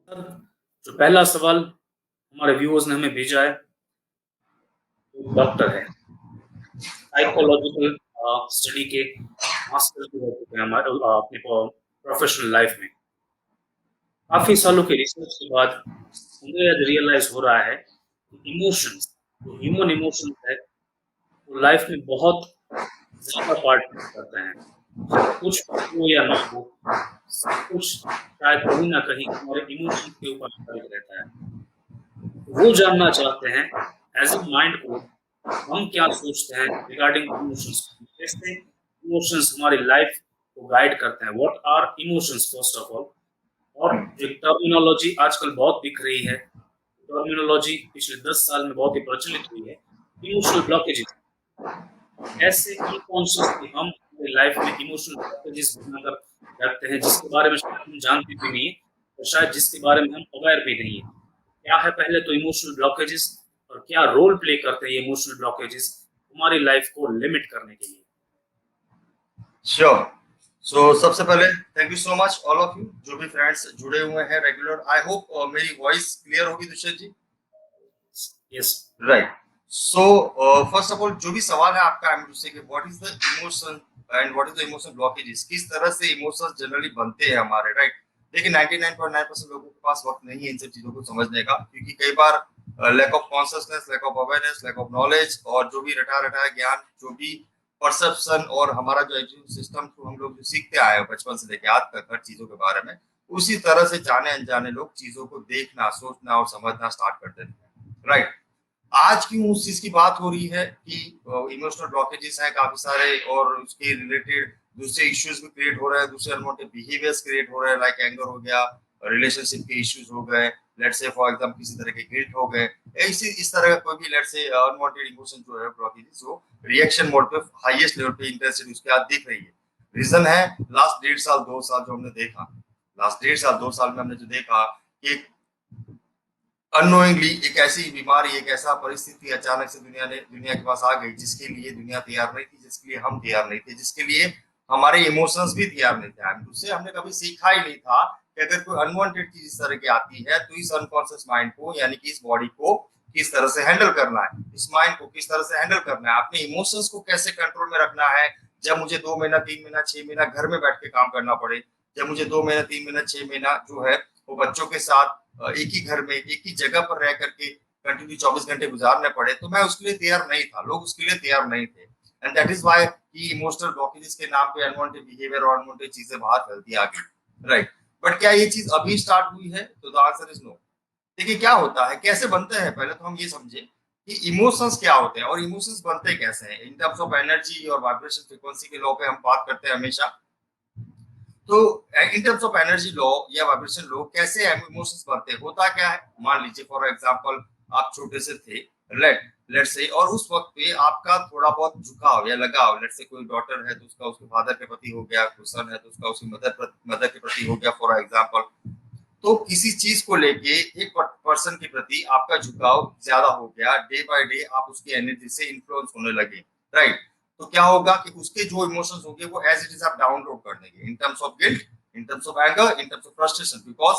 Sir, जो पहला सवाल हमारे व्यूअर्स ने हमें भेजा है, वो डॉक्टर है। साइकोलॉजिकल स्टडी के मास्टर भी रह चुके हैं हमारे अपने प्रोफेशनल लाइफ में। काफी सालों के रिसर्च के बाद हमें आज रियलाइज हो रहा है कि इमोशंस, जो ह्यूमन इमोशंस है, वो लाइफ में बहुत ज्यादा पार्ट करते हैं। चाहे कुछ हो या ना हो, सब कुछ शायद कहीं ना कहीं हमारे इमोशंस के ऊपर आधारित रहता है। वो जानना चाहते हैं एज ए माइंड को हम क्या सोचते हैं रिगार्डिंग इमोशंस, कैसे इमोशंस हमारी लाइफ को गाइड करते हैं। What are emotions first of all. और जो टर्मिनोलॉजी आजकल बहुत दिख रही है, टर्मिनोलॉजी पिछले 10 साल में बहुत ही प्रचलित हुई है, इमोशनल ब्लॉकेजेस। ऐसे अनकॉन्शियसली हम अपनी लाइफ में इमोशनल ब्लॉकेजेस बनाकर रखते हैं, जिसके बारे में शायद हम जानते भी नहीं है और शायद जिसके बारे में हम अवेयर भी नहीं है। क्या है पहले तो इमोशनल ब्लॉकेजेस, और क्या रोल प्ले करते हैं ये इमोशनल ब्लॉकेजेस हमारी लाइफ को लिमिट करने के लिए। श्योर। सो सबसे पहले thank you so much all of you जो भी फ्रेंड्स जुड़े हुए हैं रेगुलर। आई होप मेरी वॉइस क्लियर होगी Dushyant ji. Yes right. So first of all जो भी सवाल है आपका, I am to say what is the emotion and what is the emotion blockages, किस तरह से इमोशंस जनरली बनते हैं हमारे। राइट। देखिए 99.9% लोगों के पास वक्त नहीं है इन सब चीजों को समझने का, क्योंकि कई बार lack of consciousness, lack of awareness, lack of knowledge और जो भी रटा रटा ज्ञान, जो भी परसेप्शन और हमारा जो एजुकेशन सिस्टम को हम लोग जो सीखते आए हैं बचपन से लेकर आज तक हर चीजों के बारे में, उसी तरह से जाने अनजाने लोग चीजों को देखना, सोचना और समझना स्टार्ट कर देते हैं। राइट। आज क्यों उस चीज की बात हो रही है कि इमोशनल ब्लॉकेजेस हैं काफी सारे और उसके रिलेटेड दूसरे इश्यूज भी क्रिएट हो रहे हैं, दूसरे अनवांटेड बिहेवियर्स क्रिएट हो रहे हैं, लाइक एंगर हो गया, रिलेशनशिप के इश्यूज हो गए, लेट्स से फॉर एग्जांपल किसी तरह के गिल्ट हो गए, इस तरह का कोई भी लेट्स से अनवांटेड इमोशन जो है ब्लॉकेजेस, वो रिएक्शन मोड पे हाईएस्ट लेवल पे इंटेंसिटी उसके आज दिख रही है। रीजन है लास्ट 1.5 साल 2 साल जो हमने देखा, लास्ट 1.5 साल 2 साल में हमने जो देखा कि अननोइंगली एक ऐसी बीमारी, एक ऐसा परिस्थिति अचानक से दुनिया के पास आ गई जिसके लिए दुनिया तैयार नहीं थी, जिसके लिए हम तैयार नहीं थे, जिसके लिए हमारे इमोशंस भी तैयार नहीं थे। उससे हमने कभी सीखा ही नहीं था कि अगर कोई अनवांटेड चीज इस तरह की आती है तो इस अनकॉन्शियस माइंड को, यानी कि इस बॉडी को किस तरह से हैंडल करना है, इस माइंड को किस तरह से हैंडल करना है, अपने इमोशंस को कैसे कंट्रोल में रखना है। जब मुझे 2 महीना 3 महीना 6 महीना घर में बैठ के काम करना पड़े, जब मुझे 2 महीना 3 महीना 6 महीना जो है वो बच्चों के साथ एक ही घर में एक ही जगह पर रह करके कंटिन्यू 24 घंटे गुजारने पड़े, तो मैं उसके लिए तैयार नहीं था, लोग उसके लिए तैयार नहीं थे। एंड दैट इज व्हाई कि इमोशनल ब्लॉकेजेस के नाम पे अनवांटेड बिहेवियर और अनवांटेड चीजें बाहर फैलती आ गई। राइट। बट क्या ये चीज अभी स्टार्ट हुई है? तो द आंसर इज नो। देखिए क्या होता है, कैसे बनते हैं, पहले तो हम ये समझे कि इमोशंस क्या होते हैं और इमोशंस बनते कैसे हैं। इन टर्म्स ऑफ एनर्जी और वाइब्रेशन फ्रीक्वेंसी के लॉ पे हम बात करते हैं हमेशा। तो इन टर्म्स ऑफ एनर्जी लॉ या वाइब्रेशन लॉ कैसे इमोशंस बनते हैं, होता क्या है, मान लीजिए फॉर एग्जांपल आप छोटे से थे, लेट्स से, और उस वक्त पे आपका थोड़ा बहुत झुकाव या लगाव, लेट्स से कोई डॉटर है तो उसका उसके फादर के प्रति हो गया, कोई सन है तो उसका उसकी मदर के प्रति हो गया फॉर एग्जांपल। तो किसी चीज को लेके एक पर्सन के प्रति आपका झुकाव ज्यादा हो गया, डे बाय डे आप उसकी एनर्जी से इन्फ्लुएंस होने लगे। राइट। तो क्या होगा कि उसके जो इमोशंस होंगे वो एज इट इज आप डाउनलोड कर देंगे, इन terms of guilt, in terms of anger, in terms of frustration, because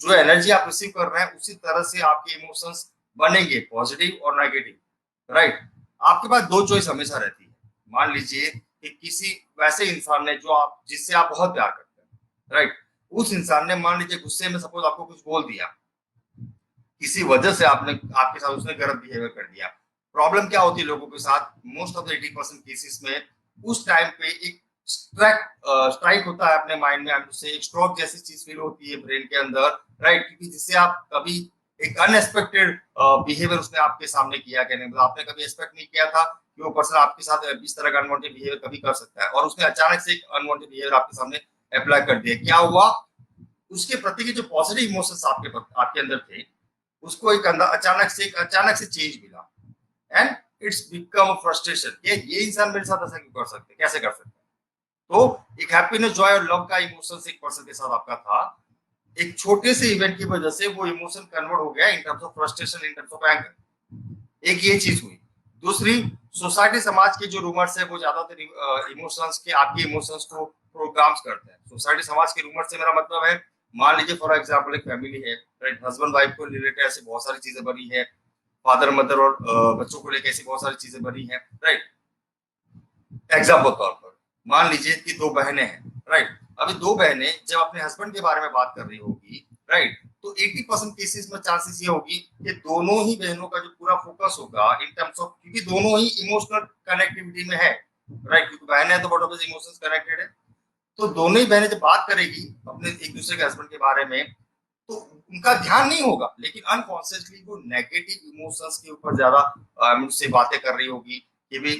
जो एनर्जी आप रिसीव कर रहे हैं उसी तरह से आपके इमोशंस बनेंगे, पॉजिटिव और नेगेटिव। राइट। आपके पास दो चॉइस हमेशा रहती है। मान लीजिए कि किसी वैसे इंसान ने जो आप जिससे आप बहुत प्यार करते हैं, राइट, उस इंसान ने मान लीजिए गुस्से में सपोज आपको कुछ बोल दिया, किसी वजह से आपने आपके साथ उसने गलत बिहेवियर कर दिया। प्रॉब्लम क्या होती है लोगों के साथ, मोस्ट ऑफ द 80% केसेस में उस टाइम पे एक स्ट्राइक होता है अपने माइंड में, आपसे एक स्ट्रोक जैसी चीज फील होती है ब्रेन के अंदर। राइट। क्योंकि जिससे आप कभी एक अनएक्सपेक्टेड बिहेवियर उसने आपके सामने किया, कहने मतलब आपने कभी एक्सपेक्ट नहीं किया था कि वो पर्सन आपके साथ इस तरह का अनवांटेड बिहेवियर कभी कर सकता है, और उसने अचानक से एक अनवांटेड बिहेवियर आपके सामने अप्लाई कर दिया। क्या हुआ, उसके प्रति के जो पॉजिटिव इमोशंस आपके अंदर थे उसको एक अंदर अचानक से चेंज मिला, एंड इट्स बिकम फ्रस्ट्रेशन। ये इंसान मेरे साथ ऐसा क्यों कर सकते, कैसे कर सकते हैं। तो एक हैप्पीनेस, जॉय और लव का इमोशन एक पर्सन के साथ आपका था, एक छोटे से इवेंट की वजह से वो इमोशन कन्वर्ट हो गया इन terms of frustration, in terms of anger. एक ये चीज हुई। दूसरी, सोसाइटी समाज के जो रूमर्स है वो ज्यादातर इमोशंस के, आपके इमोशंस को प्रोग्राम्स करते हैं। सोसाइटी समाज के रूमर से मेरा मतलब है मान लीजिए फॉर एग्जाम्पल एक फैमिली है, राइट, हस्बैंड वाइफ को रिलेटेड ऐसे बहुत सारी चीजें बनी है, फादर मदर और बच्चों को लेकर ऐसी बहुत सारी चीजें बनी है, राइट। एग्जाम्पल तौर पर मान लीजिए कि दो बहनें हैं, राइट। अभी दो बहनें जब अपने हस्बैंड के बारे में बात कर रही होगी, राइट, तो 80% केसेस में चांसेस ये होगी कि दोनों ही बहनों का जो पूरा फोकस होगा इन टर्म्स ऑफ, क्योंकि दोनों ही इमोशनल कनेक्टिविटी में है, राइट, क्योंकि बहन है तो बट ऑफ इमोशंस कनेक्टेड है। तो दोनों ही बहनें जब बात करेगी अपने एक दूसरे के हस्बैंड के बारे में, तो उनका ध्यान नहीं होगा, लेकिन अनकॉन्शियसली वो नेगेटिव इमोशंस के ऊपर ज्यादा मुझसे बातें कर रही होगी कि भी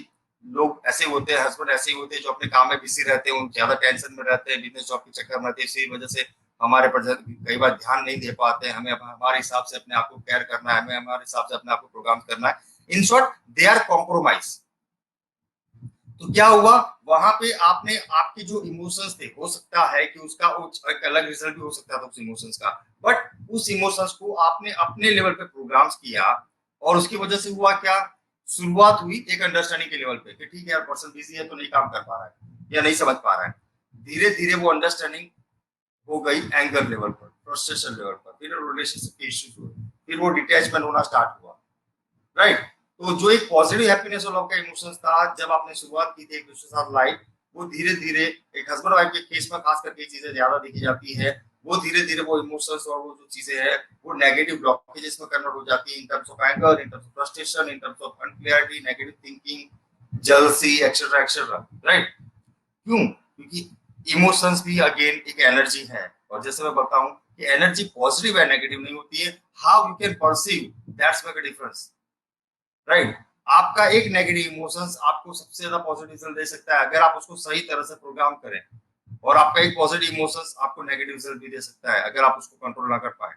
लोग ऐसे होते हैं, हस्बैंड ऐसे ही होते हैं जो अपने काम में बिजी रहते हैं, ज्यादा टेंशन में रहते हैं, बिजनेस जॉब के चक्कर में रहते हैं, इसी वजह से हमारे पर कई बार ध्यान नहीं दे पाते हैं। हमें हमारे हिसाब से अपने आप को केयर करना है, हमें हमारे हिसाब से अपने आप को प्रोग्राम करना है। In short they are compromise. तो क्या हुआ वहां पे, आपने आपके जो इमोशंस थे, हो सकता है कि उसका एक अलग रिजल्ट भी हो सकता था उस इमोशंस का, बट उस इमोशंस को आपने अपने लेवल पे प्रोग्राम्स किया, और उसकी वजह से हुआ क्या, शुरुआत हुई एक अंडरस्टैंडिंग के लेवल पे कि ठीक है यार पर्सन बिजी है तो नहीं काम कर पा रहा है या नहीं समझ पा रहा है। धीरे धीरे वो अंडरस्टैंडिंग हो गई एंगर लेवल पर, फ्रस्ट्रेशन लेवल पर, फिर रिलेशनशिप के इश्यूज हुए, फिर वो डिटैचमेंट होना स्टार्ट हुआ, राइट। तो जो एक पॉजिटिव हैप्पीनेस और लव का इमोशंस था, जब आपने शुरुआत की थी एक दूसरे के साथ लाइफ, वो धीरे धीरे एक हस्बैंड वाइफ के केस में खास करके चीजें ज्यादा देखी जाती है, वो धीरे धीरे वो इमोशंस और वो जो चीजें हैं वो नेगेटिव ब्लॉकेजेस में कन्वर्ट हो जाती है, in terms of anger, in terms of frustration, in terms of unclarity, negative thinking, jealousy etcetera etcetera, right. क्यों? क्योंकि इमोशंस भी अगेन एक एनर्जी है, और जैसे मैं बताऊं कि एनर्जी पॉजिटिव है नेगेटिव नहीं होती है, how you can perceive that's make a difference, right. आपका एक नेगेटिव इमोशंस आपको सबसे ज्यादा पॉजिटिव रिजल्ट दे सकता है अगर आप उसको सही तरह से प्रोग्राम करें, और आपका एक पॉजिटिव इमोशंस आपको नेगेटिव रिजल्ट भी दे सकता है अगर आप उसको कंट्रोल ना कर पाए।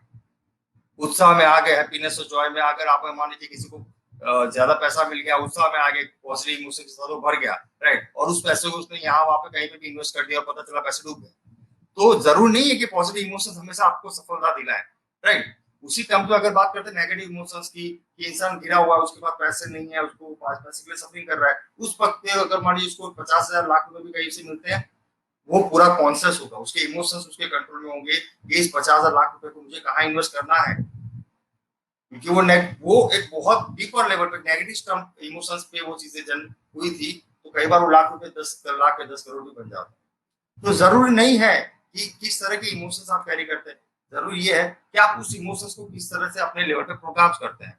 उत्साह में आ गए, हैप्पीनेस और जॉय में अगर आप मान लीजिए किसी को ज्यादा पैसा मिल गया, उत्साह में आ गए, पॉजिटिव इमोशन के साथ वो भर गया, राइट, और उस पैसे को उसने यहाँ वहां पे कहीं पे भी इन्वेस्ट कर दिया और पता चला पैसे डूब गए, तो जरूर नहीं है कि पॉजिटिव इमोशंस हमेशा आपको सफलता दिलाए, राइट। उसी टाइम पे अगर बात करते हैं नेगेटिव इमोशंस की, कि इंसान गिरा हुआ है, उसके पास पैसे नहीं है, उसको पैसे के लिए सफरिंग कर रहा है, उस वक्त पे अगर मान लीजिए उसको 50,000 लाख रुपए भी कहीं से मिलते हैं, वो पूरा कॉन्शियस होगा, उसके इमोशंस उसके कंट्रोल में होंगे कि इस 50,000 लाख रुपए को मुझे कहाँ इन्वेस्ट करना है, क्योंकि वो एक बहुत डीपर लेवल पे नेगेटिव इमोशंस पे वो चीजें जन हुई थी, तो कई बार वो लाख रुपए 10 लाख या 10 करोड़ भी बन जाते। तो जरूरी नहीं है कि किस तरह के इमोशंस आप कैरी करते हैं, जरूरी ये है कि आप उस इमोशंस को किस तरह से अपने लेवल पे प्रोग्राम करते हैं,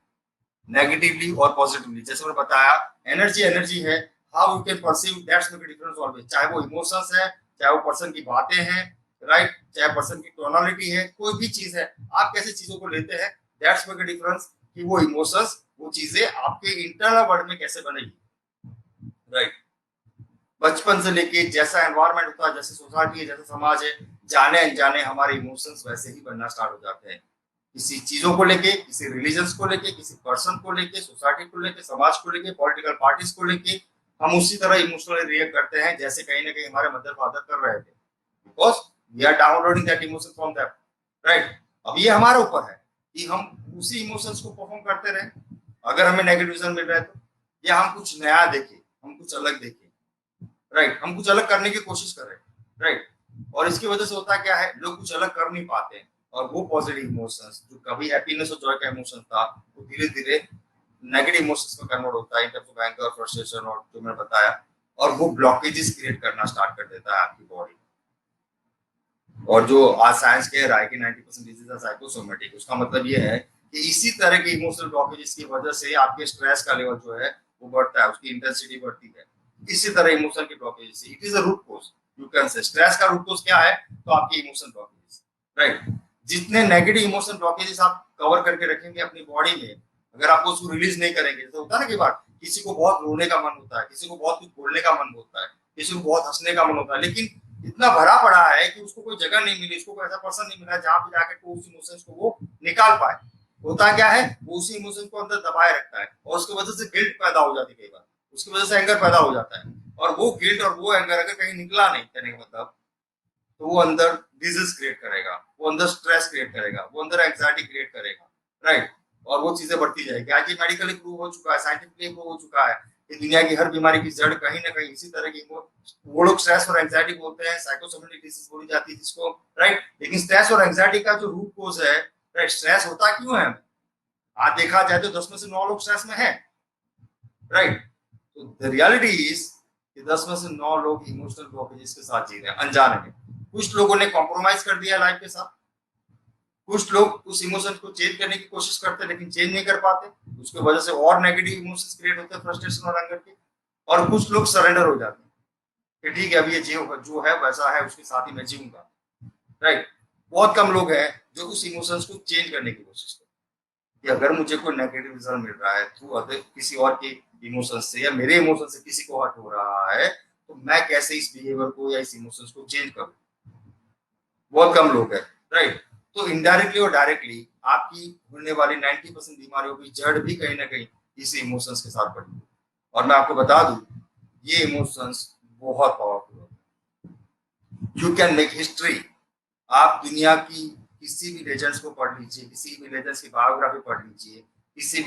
नेगेटिवली और पॉजिटिवली। जैसे मैंने बताया एनर्जी एनर्जी है, how you can perceive that's make a difference always, चाहे वो इमोशंस है, चाहे वो पर्सन की बातें हैं, राइट, चाहे पर्सन की टोनालिटी है, कोई भी चीज है, आप कैसे चीजों को लेते हैं, दैट्स मेक अ डिफरेंस कि वो इमोशंस वो चीजें आपके इंटरनल वर्ल्ड में कैसे बनेगी, राइट। बचपन से लेके जैसा एनवायरनमेंट होता है, जैसे सोसाइटी है, जैसा समाज है, जाने अनजाने हमारे इमोशंस वैसे ही बनना स्टार्ट हो जाते हैं, किसी चीजों को लेके, किसी रिलीजन्स को लेके, किसी पर्सन को लेके, सोसाइटी को लेके, समाज को लेके, पॉलिटिकल पार्टीज को लेके, हम उसी तरह इमोशनली रिएक्ट करते हैं जैसे कहीं ना कहीं हमारे मदर फादर कर रहे थे, because we are downloading that emotion from that, right. अब ये हमारे ऊपर है कि हम उसी इमोशंस को परफॉर्म करते रहे, अगर हमें नेगेटिव रिजल्ट मिल रहा है तो, या हम कुछ नया देखें, हम कुछ अलग देखें, राइट, हम कुछ अलग करने की कोशिश कर रहे हैं, राइट। और इसकी वजह से होता क्या है, लोग कुछ अलग कर नहीं पाते हैं, और वो पॉजिटिव इमोशंस जो कभी हैप्पीनेस और जॉय का इमोशन था, वो धीरे धीरे नेगेटिव इमोशंस में कन्वर्ट होता है, in terms of anger, frustration, और जो मैंने बताया, और वो ब्लॉकेजेस क्रिएट करना स्टार्ट कर देता है आपकी बॉडी। और जो आज साइंस कह रहा है कि 90% डिजीज आर साइकोसोमेटिक, उसका मतलब ये है कि इसी तरह के इमोशनल ब्लॉकेजेस की वजह से आपके स्ट्रेस का लेवल जो है वो बढ़ता है, उसकी इंटेंसिटी बढ़ती है, इसी तरह इमोशन के ब्लॉकेजेस से। It is a root cause, you can say stress का रूट कोज क्या है, तो आपके इमोशन ब्लॉकेजेस, राइट। जितने नेगेटिव इमोशन ब्लॉकेजेस आप कवर करके रखेंगे अपनी बॉडी में, अगर आप उसको रिलीज नहीं करेंगे, जैसे होता है ना कि बात, किसी को बहुत रोने का मन होता है, किसी को बहुत कुछ बोलने का मन होता है, किसी को बहुत हंसने का मन होता है, लेकिन इतना भरा पड़ा है कि उसको कोई जगह नहीं मिली, उसको कोई ऐसा पर्सन नहीं मिला जहां पे जाकर उस इमोशंस को वो निकाल पाए। होता क्या है, वो उसी इमोशन को अंदर दबाए रखता है, और उसकी वजह से गिल्ट पैदा हो जाती है, कई बार उसकी वजह से एंगर पैदा हो जाता है, और वो गिल्ट और वो एंगर अगर कहीं निकला नहीं करने का मतलब, तो वो अंदर डिजीज क्रिएट करेगा, वो अंदर स्ट्रेस क्रिएट करेगा, वो अंदर एंग्जाइटी क्रिएट करेगा, राइट। और वो चीजें बढ़ती जाएगी। आज ये मेडिकली प्रूव हो चुका है, साइंटिफिकली प्रूव हो चुका है कि दुनिया की हर बीमारी की जड़ कहीं ना कहीं इसी तरह की वो लोग स्ट्रेस और एंजाइटी बोलते हैं, साइकोसोमेटिक डिसीज बोली जाती है जिसको, राइट। लेकिन स्ट्रेस और एंजाइटी का जो रूट कोज है, राइट, स्ट्रेस होता क्यों है? आज देखा जाए तो 10 में से 9 लोग स्ट्रेस में है, राइट। तो द रियलिटी इज कि 10 में से 9 लोग इमोशनल ब्लॉकेजेस के साथ जी रहे हैं अनजाने में। कुछ लोगों ने कॉम्प्रोमाइज कर दिया लाइफ के साथ, कुछ लोग उस इमोशन को चेंज करने की कोशिश करते हैं लेकिन चेंज नहीं कर पाते, उसकी वजह से और नेगेटिव इमोशंस क्रिएट होते हैं, फ्रस्ट्रेशन और एंगर के। और कुछ लोग सरेंडर हो जाते हैं कि ठीक है अब ये जो है वैसा है, उसके साथ ही मैं जीऊंगा, राइट। बहुत कम लोग हैं जो उस इमोशंस को चेंज करने की कोशिश करते हैं कि अगर मुझे कोई नेगेटिव रिजल्ट मिल रहा है थ्रू अदर किसी और के इमोशंस से या मेरे इमोशन से किसी को हर्ट हो रहा है, तो मैं कैसे इस बिहेवियर को या इस इमोशंस को चेंज करूं। बहुत कम लोग हैं, राइट। तो इनडायरेक्टली और डायरेक्टली आपकी होने वाली 90% बीमारियों की जड़ भी कहीं ना कहीं इस इमोशंस के साथ पड़ी है। और मैं आपको बता दूं, ये इमोशंस बहुत पावरफुल होते हैं। You can make history. आप दुनिया की किसी भी लेजेंड्स को पढ़ लीजिए, किसी भी लेजेंड्स की बायोग्राफी पढ़ लीजिए, किसी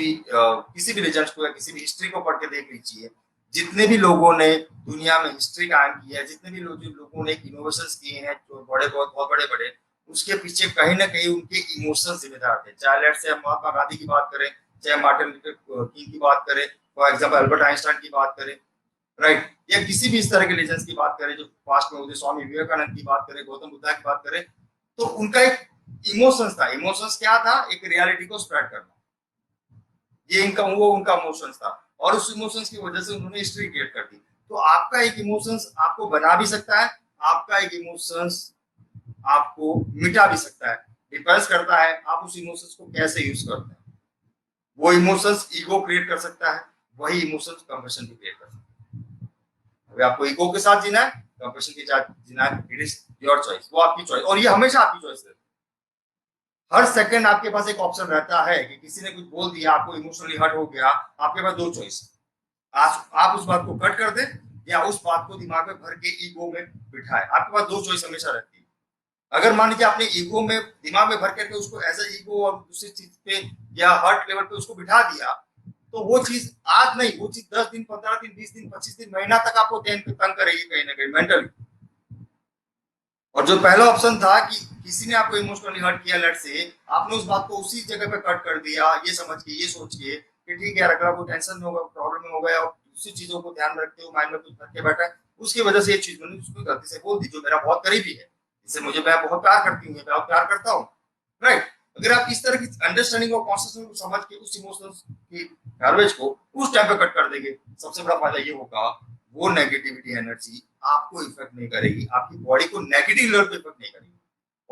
भी लेजेंड्स को या किसी भी हिस्ट्री को पढ़ के देख लीजिए। जितने भी लोगों ने दुनिया में हिस्ट्री कायम की है, जितने भी लोगों ने इनोवेशंस किए हैं जो बहुत बड़े बड़े, उसके पीछे कहीं ना कहीं उनके इमोशंस जिम्मेदार थे। चाहे लेट्स से महात्मा गांधी की बात करें, चाहे मार्टिन लूथर किंग की बात करें, फॉर एग्जांपल अल्बर्ट आइंस्टाइन की बात करें, राइट, या किसी भी इस तरह के लेजेंड्स की बात करें जो पास्ट में होते, स्वामी विवेकानंद की बात करें, गौतम बुद्धा की बात करें, तो उनका एक इमोशंस था। इमोशंस क्या था? एक रियलिटी को स्प्रेड करना। ये इनका वो उनका इमोशंस था और उस इमोशंस की वजह से उन्होंने हिस्ट्री क्रिएट कर दी। तो आपका एक इमोशंस आपको बना भी सकता है, आपका एक इमोशंस आपको मिटा भी सकता है। डिपेंड करता है आप उस इमोशंस को कैसे यूज करते हैं। वो इमोशंस ईगो क्रिएट कर सकता है, वही इमोशंस कंपैशन भी क्रिएट कर सकता है। अगर आपको ईगो के साथ जीना है, कंपैशन के साथ जीना है, इट इज योर चॉइस, वो आपकी चॉइस, और ये हमेशा आपकी चॉइस है। हर सेकंड आपके पास एक ऑप्शन रहता है कि किसी ने कुछ बोल दिया, आपको इमोशनली हर्ट हो गया, आपके पास दो चॉइस, आप उस बात को कट कर दें या उस बात को दिमाग में भर के ईगो में बिठाएं। आपके पास दो चॉइस हमेशा रहती है। अगर मान लीजिए आपने ईगो में दिमाग में भर करके उसको एज ए ईगो और दूसरी चीज पे या हर्ट लेवल पे उसको बिठा दिया, तो वो चीज आज नहीं, वो चीज 10 दिन, 15 दिन, 20 दिन, 25 दिन, महीना तक आपको तंग करेगी कहीं ना कहीं मेंटली। और जो पहला ऑप्शन था कि किसी ने आपको इमोशनली हर्ट किया, लेट से आपने उस बात को उसी जगह पे कट कर दिया, ये समझ के, ये सोच के कि ठीक है अगर आपको टेंशन में होगा, प्रॉब्लम में हो गया और दूसरी चीजों को ध्यान में रखते हो, माइंड में कुछ भर के बैठा है, उसकी वजह से ये चीज मैंने उसको गलती से बोल दी जो मेरा बहुत करीबी है, इससे मुझे मैं बहुत प्यार करती हूँ, बहुत प्यार करता हूँ, राइट। अगर आप इस तरह की अंडरस्टैंडिंग और कॉन्शियसनेस को समझ के उस इमोशंस की गार्बेज को उस टाइम पे कट कर देंगे, सबसे बड़ा फायदा ये होगा वो नेगेटिविटी एनर्जी आपको इफेक्ट नहीं करेगी, आपकी बॉडी को नेगेटिव लेवल पे इफेक्ट नहीं करेगी,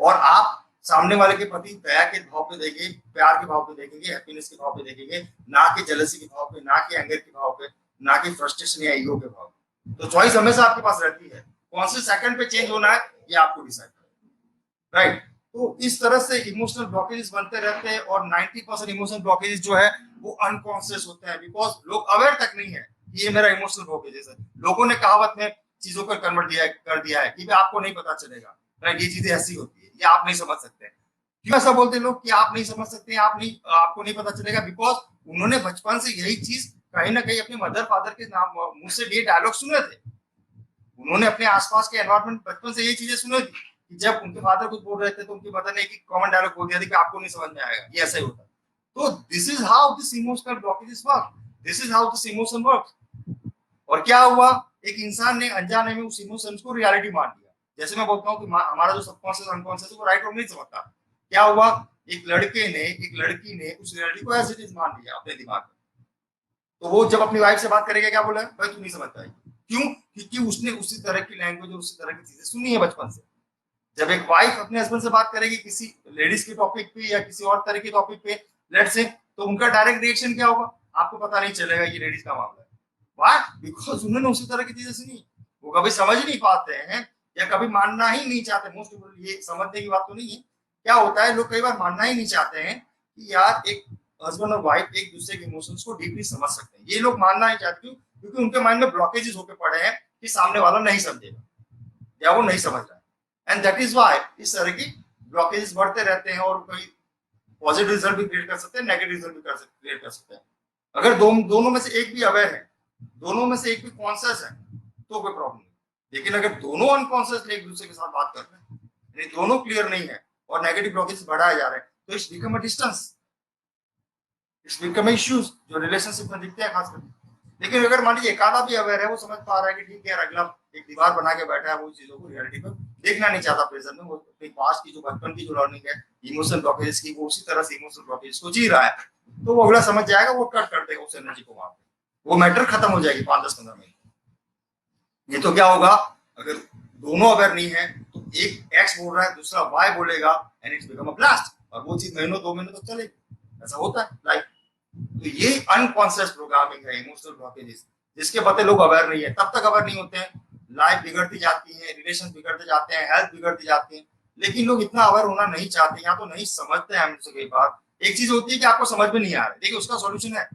और आप सामने वाले के प्रति दया के भाव पे देखेंगे, प्यार के भाव पे देखेंगे, हैप्पीनेस के भाव पे देखेंगे, ना कि जेलसी के भाव पे, ना कि एंगर के भाव पे, ना कि फ्रस्ट्रेशन या ईगो के भाव पे। तो चॉइस हमेशा आपके पास रहती है, कौन से सेकंड पे चेंज होना है ये आपको डिसाइड करना है, राइट। तो इस तरह से इमोशनल ब्लॉकेजेस बनते रहते हैं और 90% इमोशनल ब्लॉकेजेस जो है वो अनकॉन्शियस होते हैं, बिकॉज लोग अवेयर तक नहीं है कि ये मेरा इमोशनल ब्लॉकेजेस है। लोगों ने कहावत में चीजों को कन्वर्ट कर दिया है कि आपको नहीं पता चलेगा, राइट, ये चीजें ऐसी होती है, ये आप नहीं समझ सकते। क्यों ऐसा बोलते हैं लोग कि आप नहीं समझ सकते, आपको नहीं पता चलेगा? बिकॉज उन्होंने बचपन से यही चीज कहीं ना कहीं अपने मदर फादर के नाम मुंह से ये डायलॉग सुने थे। उन्होंने अपने आसपास के एनवायरमेंट बचपन से यही चीजें सुनी थी कि जब उनके फादर कुछ बोल रहे थे तो उनकी मदर ने एक कॉमन डायलॉग बोल दिया था कि आपको नहीं समझ में आएगा, ये ऐसा ही होता है। तो this is how this emotional blockages work, this is how this emotion work. और क्या हुआ, एक इंसान ने अनजाने में उस इमोशंस को रियलिटी मान लिया। जैसे मैं बोलता हूँ कि हमारा जो सबकॉन्शियस अनकॉन्शियस है वो राइट और नहीं समझता। क्या हुआ, एक लड़की ने उस रियलिटी को एज इट इज मान लिया अपने दिमाग में। तो वो जब अपनी वाइफ से बात करेगा क्या बोला, भाई तू नहीं समझ पाएगी। क्यों? क्योंकि उसने उसी तरह की लैंग्वेज और उसी तरह की चीजें सुनी है बचपन से। जब एक वाइफ अपने हस्बैंड से बात करेगी किसी लेडीज के टॉपिक पे या किसी और तरह के टॉपिक पे, लेट्स से, तो उनका डायरेक्ट रिएक्शन क्या होगा, आपको पता नहीं चलेगा ये लेडीज का मामला है। वाई? बिकॉज उन्होंने उसी तरह की चीजें सुनी। वो कभी समझ नहीं पाते हैं या कभी मानना ही नहीं चाहते। मोस्ट ये समझने की बात तो नहीं है। क्या होता है, लोग कई बार मानना ही नहीं चाहते हैं कि यार एक हस्बैंड और वाइफ एक दूसरे के इमोशंस को डीपली समझ सकते हैं। ये लोग मानना नहीं चाहते क्योंकि उनके माइंड में ब्लॉकेजेस होकर पड़े हैं कि सामने वाला नहीं समझेगा या वो नहीं समझ रहा है। एंड दैट इज व्हाई इस तरह की ब्लॉकेजेस बढ़ते रहते हैं और कोई पॉजिटिव रिजल्ट भी क्रिएट कर सकते हैं, नेगेटिव रिजल्ट भी क्रिएट कर सकते हैं। अगर दोनों में से एक भी अवेयर है दोनों में से एक भी कॉन्शियस है तो कोई प्रॉब्लम नहीं, लेकिन अगर दोनों अनकॉन्शियसली एक दूसरे के साथ बात कर रहे हैं, यानी दोनों क्लियर नहीं है और नेगेटिव ब्लॉकेज बढ़ाए जा रहे हैं, तो it's become a distance, it's become issues जो रिलेशनशिप में दिखते हैं खासकर। लेकिन अगर मान लीजिए एक आधा भी अवेयर है, वो समझ पा रहा है कि ठीक है यार, अगला एक दीवार बना के बैठा है, वो चीजों को रियलिटी में देखना नहीं चाहता प्रेजेंट में, वो अपनी पास्ट की जो बचपन की जो लर्निंग है इमोशनल ब्लॉकेज की, वो उसी तरह से इमोशनल ब्लॉकेज को जी रहा है, तो वो अगला समझ जाएगा, वो कट कर देगा उस एनर्जी को वहां पे, वो मैटर खत्म हो जाएगी 5-10-15 मिनट। ये तो क्या होगा, अगर दोनों अवेयर नहीं है तो एक एक्स बोल रहा है, दूसरा वाई बोलेगा, and it's become a blast, और वो चीज महीनों 2 महीनों तक चलेगी, ऐसा होता है लाइफ। तो ये अनकॉन्शियस प्रोग्रामिंग है, इमोशनल ब्लॉकेजेस, जिसके पते लोग अवेयर नहीं है, तब तक अवेयर नहीं होते हैं, लाइफ बिगड़ती जाती है, रिलेशन बिगड़ते जाते हैं, हेल्थ बिगड़ती जाती है, लेकिन लोग इतना अवेयर होना नहीं चाहते, या तो नहीं समझते हैं हमसे कई बार। एक चीज होती है कि आपको समझ में नहीं आ रहा है, देखिए उसका सॉल्यूशन है,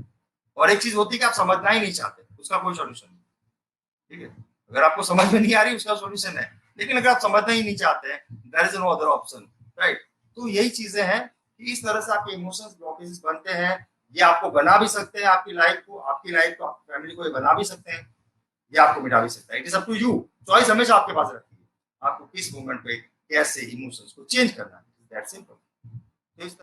और एक चीज होती है कि आप समझना ही नहीं चाहते, उसका कोई सॉल्यूशन नहीं, ठीक है। अगर आपको समझ में नहीं आ रही उसका सॉल्यूशन है, लेकिन अगर आप समझना ही नहीं चाहते हैं, there is no other option, right. तो यही चीजें हैं कि इस तरह से आपके इमोशंस ब्लॉकेजेस बनते हैं, ये आपको बना भी सकते हैं, आपकी लाइफ को, आपकी फैमिली को ये बना भी सकते हैं, ये आपको मिटा भी सकता है। It is up to you, choice हमेशा आपके पास रहती है, आपको किस मोमेंट पे कैसे इमोशंस को चेंज करना है, दैट्स सिंपल। तो इस